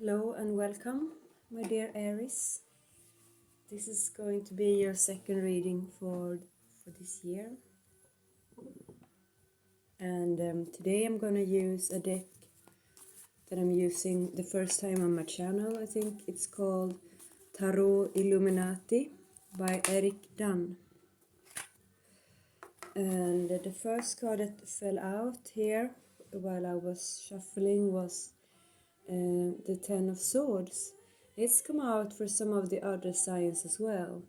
Hello and welcome, my dear Aries. This is going to be your second reading for this year. And today I'm going to use a deck that I'm using the first time on my channel. I think it's called Tarot Illuminati by Eric Dunn. And the first card that fell out here while I was shuffling was the Ten of Swords. It's come out for some of the other signs as well.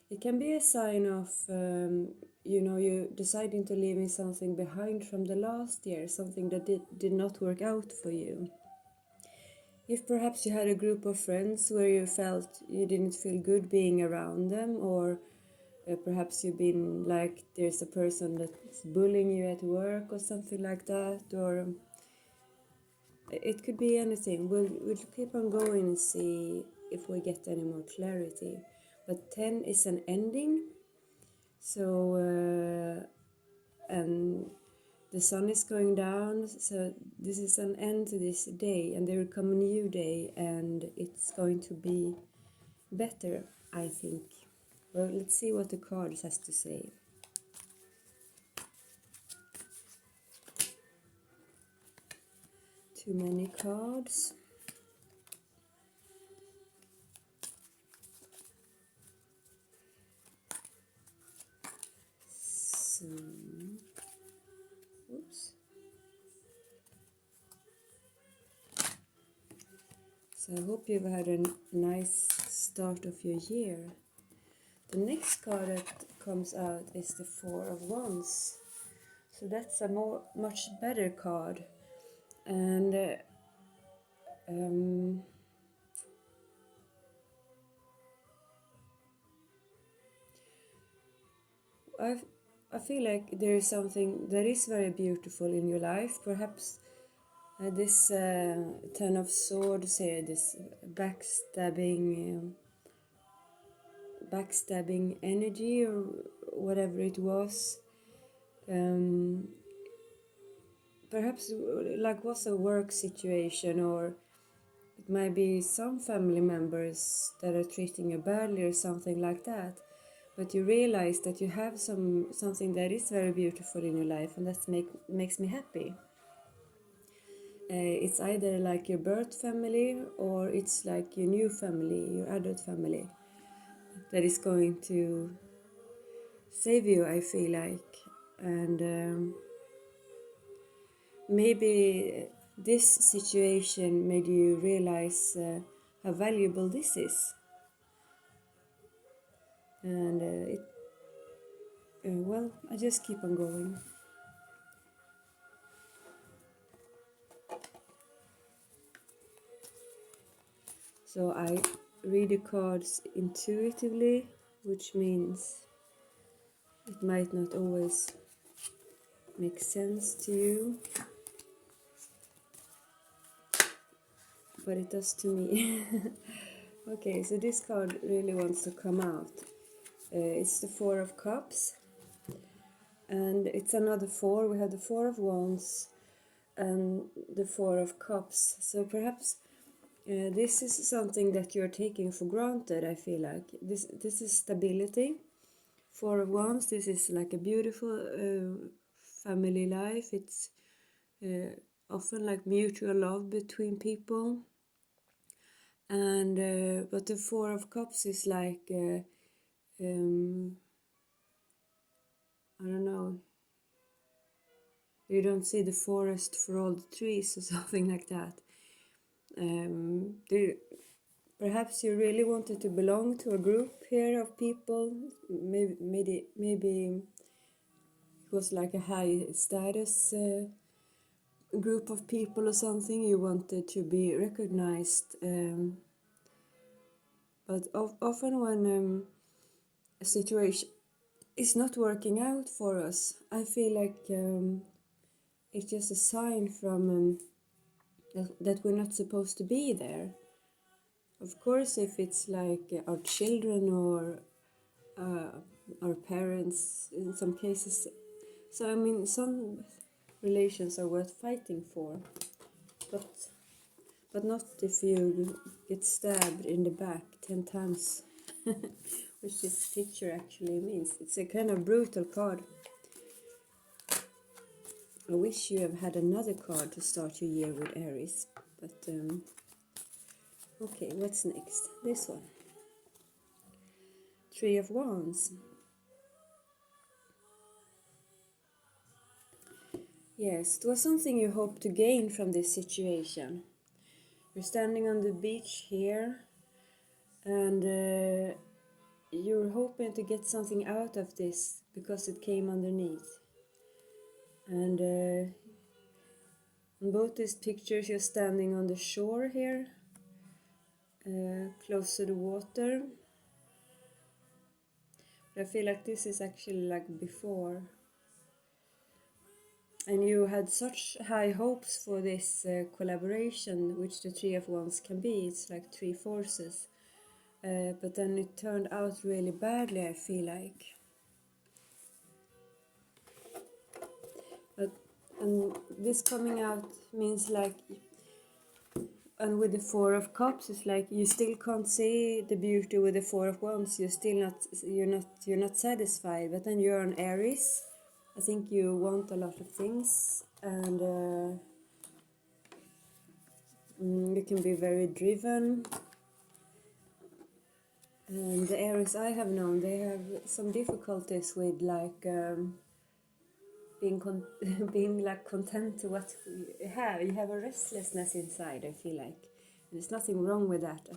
It can be a sign of, you deciding to leaving something behind from the last year, something that did not work out for you. If perhaps you had a group of friends where you felt you didn't feel good being around them, or perhaps you've been like there's a person that's bullying you at work or something like that, or it could be anything. We'll keep on going and see if we get any more clarity. But 10 is an ending, so and the sun is going down, so this is an end to this day, and there will come a new day, and it's going to be better, I think. Well, let's see what the cards has to say. Too many cards. So, oops. So I hope you've had a nice start of your year. The next card that comes out is the Four of Wands. So that's a much better card. And I feel like there is something that is very beautiful in your life. Perhaps this Ten of Swords here, this backstabbing energy or whatever it was. Perhaps like was a work situation, or it might be some family members that are treating you badly or something like that. But you realize that you have something that is very beautiful in your life, and that makes me happy. It's either like your birth family, or it's like your new family, your adult family, that is going to save you, I feel like. And maybe this situation made you realize how valuable this is. And well, I just keep on going. So I read the cards intuitively, which means it might not always make sense to you, but it does to me. Okay, so this card really wants to come out. It's the Four of Cups, and it's another four. We have the Four of Wands and the Four of Cups. So perhaps this is something that you're taking for granted, I feel like. This is stability. Four of Wands, this is like a beautiful family life. It's often like mutual love between people. And but the Four of Cups is like I don't know, you don't see the forest for all the trees or something like that. Perhaps you really wanted to belong to a group here of people. Maybe it was like a high status group of people or something. You wanted to be recognized. But often when a situation is not working out for us, I feel like it's just a sign from that we're not supposed to be there. Of course, if it's like our children or our parents in some cases. So I mean, some relations are worth fighting for, but but not if you get stabbed in the back 10 times, which this picture actually means. It's a kind of brutal card. I wish you have had another card to start your year with, Aries, but okay, what's next? This one. Three of Wands. Yes, it was something you hoped to gain from this situation. You're standing on the beach here, and you're hoping to get something out of this because it came underneath. And in both these pictures, you're standing on the shore here, close to the water. But I feel like this is actually like before. And you had such high hopes for this collaboration, which the Three of Wands can be. It's like three forces. But then it turned out really badly, I feel like. And this coming out means like, and with the Four of Cups, it's like you still can't see the beauty with the Four of Wands. You're not satisfied. But then you're an Aries. I think you want a lot of things, and you can be very driven. And the Aries I have known, they have some difficulties with like being like content to what you have. You have a restlessness inside, I feel like. And there's nothing wrong with that.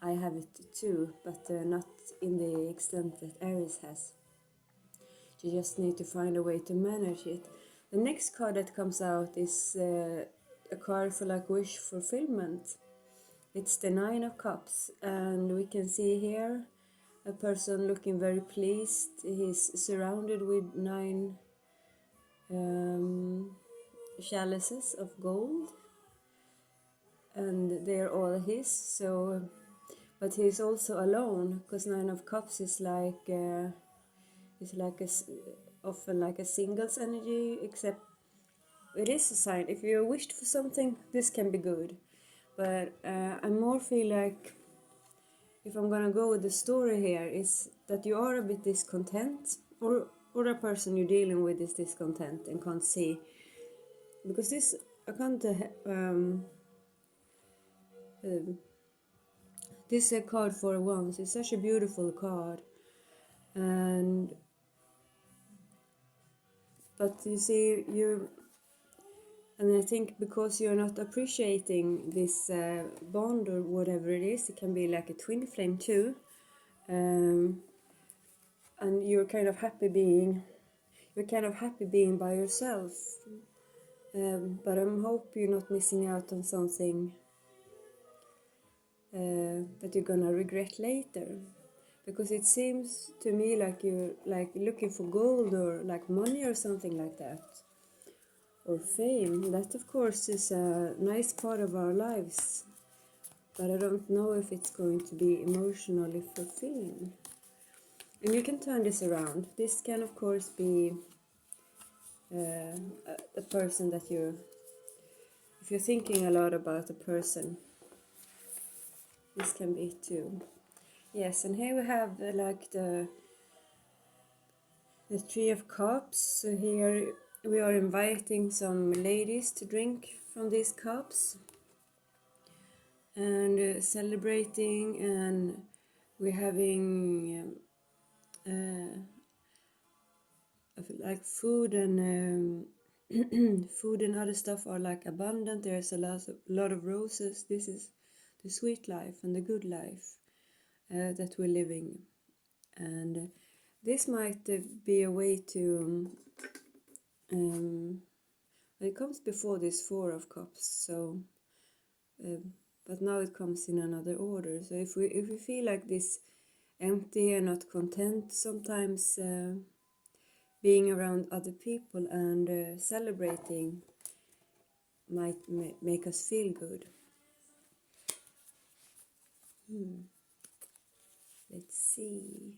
I have it too, but not in the extent that Aries has. You just need to find a way to manage it. The next card that comes out is a card for like wish fulfillment. It's the Nine of Cups, and we can see here a person looking very pleased. He's surrounded with 9 chalices of gold, and they're all his. So, but he's also alone, because Nine of Cups is like often like a singles energy, except it is a sign. If you wished for something, this can be good. But I more feel like, if I'm gonna go with the story here, is that you are a bit discontent, or a person you're dealing with is discontent and can't see. Because this, I can't, this card for once is such a beautiful card. But you see, and I think because you're not appreciating this bond or whatever it is, it can be like a twin flame too. And you're kind of happy being by yourself. But I hope you're not missing out on something that you're gonna regret later. Because it seems to me like you're like looking for gold or like money or something like that. Or fame. That of course is a nice part of our lives. But I don't know if it's going to be emotionally fulfilling. And you can turn this around. This can of course be a person that if you're thinking a lot about a person, this can be too. Yes, and here we have like the Three of Cups. So here we are inviting some ladies to drink from these cups and celebrating, and we're having like food and food and other stuff are like abundant. There's a lot of roses. This is the sweet life and the good life that we're living, and this might be a way to it comes before this Four of Cups, so but now it comes in another order. So if we feel like this empty and not content, sometimes being around other people and celebrating might make us feel good. Let's see.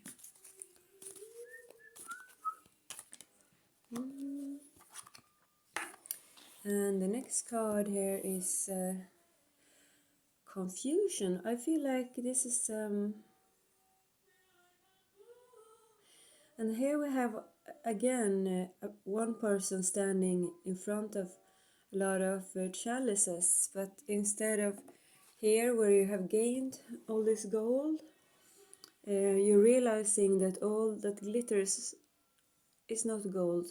And the next card here is confusion. I feel like this is and here we have again one person standing in front of a lot of chalices, but instead of here where you have gained all this gold, you're realizing that all that glitters is not gold,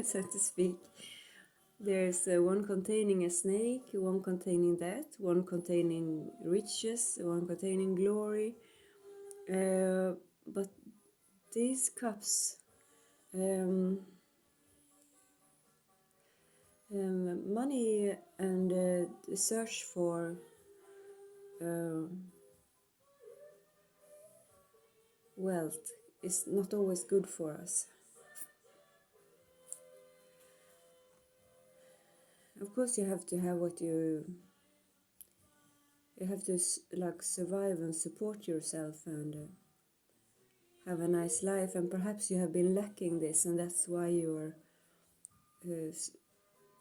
so to speak. There's one containing a snake, one containing that, one containing riches, one containing glory. But these cups, money and the search for wealth is not always good for us. Of course, you have to have what you have to like survive and support yourself and have a nice life, and perhaps you have been lacking this, and that's why you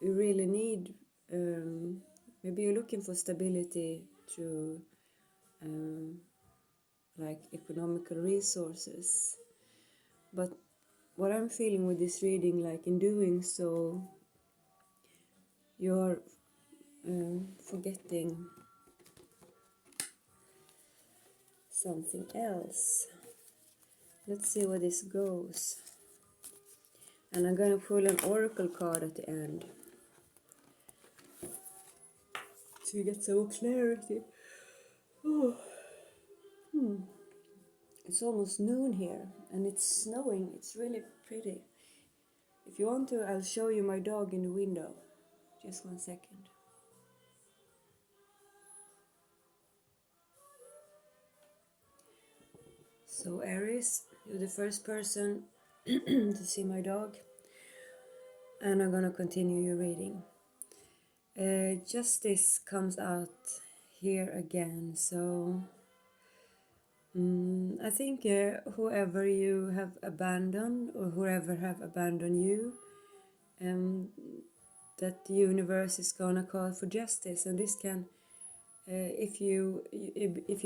really need maybe you're looking for stability through like economical resources. But what I'm feeling with this reading, like in doing so, you're forgetting something else. Let's see where this goes. And I'm gonna pull an oracle card at the end to get some clarity. Oh. It's almost noon here and it's snowing. It's really pretty. If you want to, I'll show you my dog in the window. Just 1 second. So Aries, you're the first person to see my dog, and I'm gonna continue your reading. Justice comes out here again, so I think whoever you have abandoned or whoever have abandoned you, that the universe is gonna call for justice, and this can if you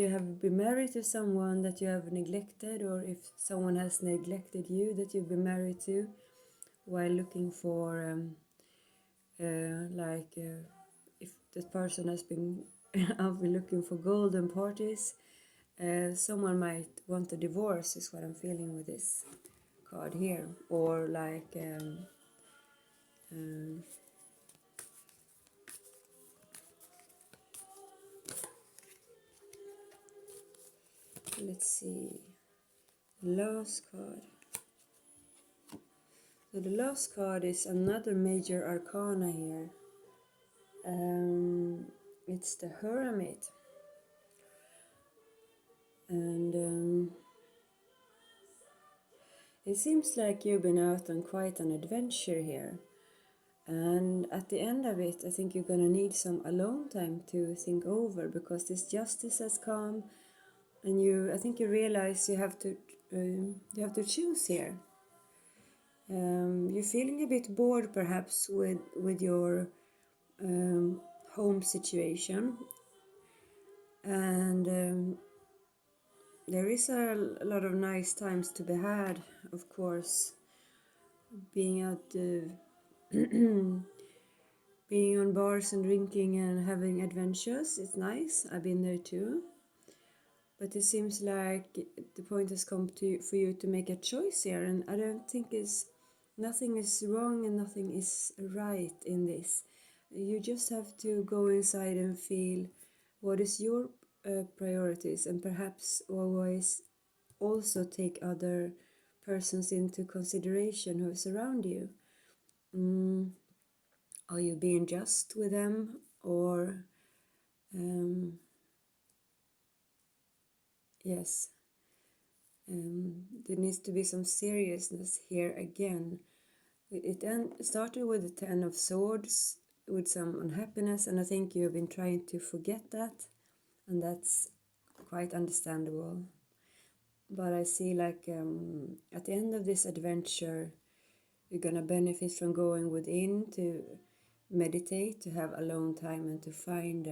have been married to someone that you have neglected, or if someone has neglected you that you've been married to, while looking for if that person has been out looking for golden parties, someone might want a divorce, is what I'm feeling with this card here, or like let's see, last card. So the last card is another major arcana here. It's the Hermit. And it seems like you've been out on quite an adventure here. And at the end of it, I think you're gonna need some alone time to think over, because this justice has come, and I think you realize you have to choose here. You're feeling a bit bored, perhaps, with your home situation, and there is a lot of nice times to be had, of course. Being out, being on bars and drinking and having adventures, it's nice. I've been there too. But it seems like the point has come for you to make a choice here, and I don't think nothing is wrong and nothing is right in this. You just have to go inside and feel what is your priorities, and perhaps always also take other persons into consideration who is around you. Are you being just with them, or yes, there needs to be some seriousness here again. It then started with the Ten of Swords, with some unhappiness, and I think you've been trying to forget that, and that's quite understandable. But I see, like, at the end of this adventure, you're gonna benefit from going within to meditate, to have alone time, and to find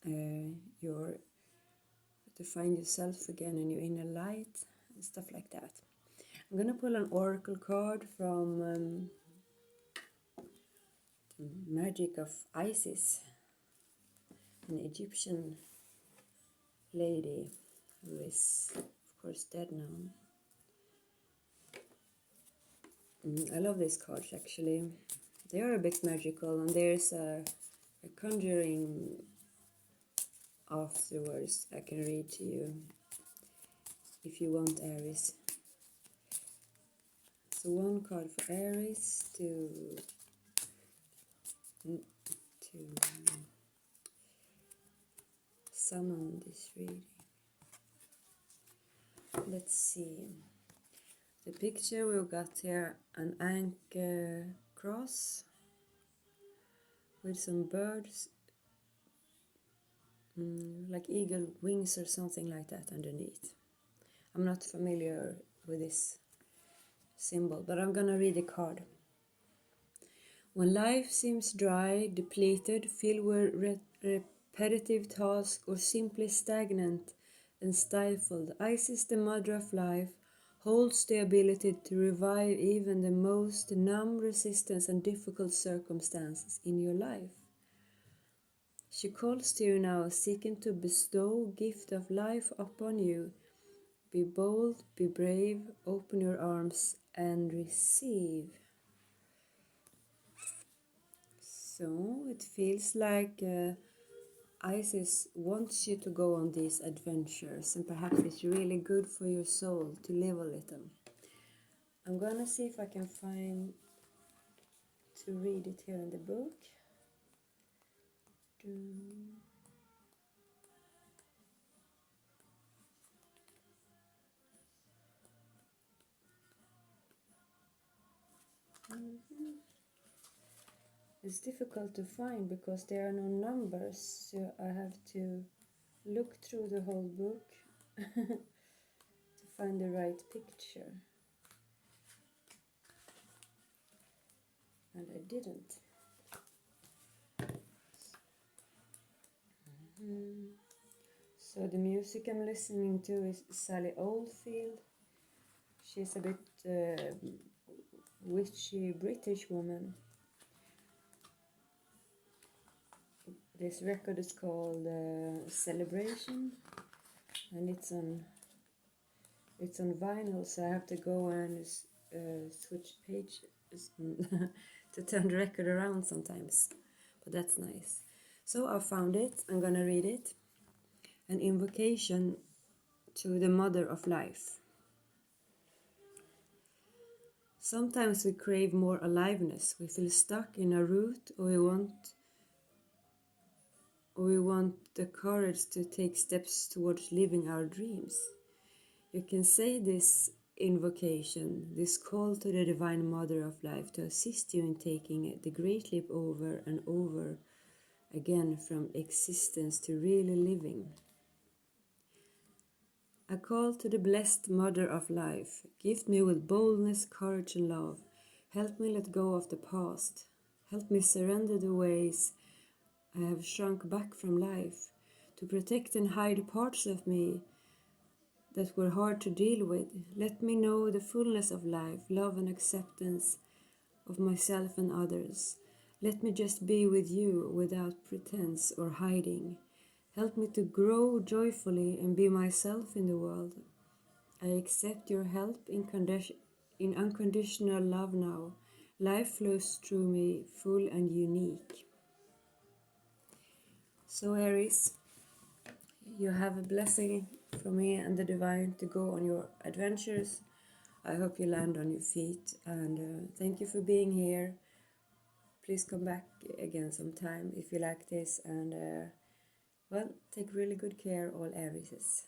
your to find yourself again in your inner light and stuff like that. I'm gonna pull an oracle card from the magic of Isis, an Egyptian lady who is of course dead now. I love these cards actually. They are a bit magical, and there's a conjuring afterwards I can read to you if you want, Aries. So one card for Aries to summon this reading. Let's see. The picture we've got here, an anchor cross with some birds, like eagle wings or something like that underneath. I'm not familiar with this symbol, but I'm gonna read the card. When life seems dry, depleted, filled with repetitive tasks, or simply stagnant and stifled, Isis, the mother of life, holds the ability to revive even the most numb resistance and difficult circumstances in your life. She calls to you now, seeking to bestow gift of life upon you. Be bold, be brave, open your arms and receive. So it feels like Isis wants you to go on these adventures, and perhaps it's really good for your soul to live a little. I'm gonna see if I can find to read it here in the book. It's difficult to find because there are no numbers, so I have to look through the whole book to find the right picture. And I didn't. So the music I'm listening to is Sally Oldfield. She's a bit witchy British woman. This record is called Celebration, and it's on vinyl, so I have to go and switch pages to turn the record around sometimes, but that's nice. So I found it. I'm gonna read it. An invocation to the mother of life. Sometimes we crave more aliveness. We feel stuck in a route, or we want the courage to take steps towards living our dreams. You can say this invocation, this call to the Divine Mother of Life to assist you in taking the great leap over and over again from existence to really living. A call to the blessed Mother of Life. Gift me with boldness, courage and love. Help me let go of the past. Help me surrender the ways I have shrunk back from life, to protect and hide parts of me that were hard to deal with. Let me know the fullness of life, love and acceptance of myself and others. Let me just be with you without pretense or hiding. Help me to grow joyfully and be myself in the world. I accept your help in unconditional love now. Life flows through me, full and unique. So Aries, you have a blessing from me and the divine to go on your adventures. I hope you land on your feet, and thank you for being here. Please come back again sometime if you like this, and well, take really good care, all Arieses.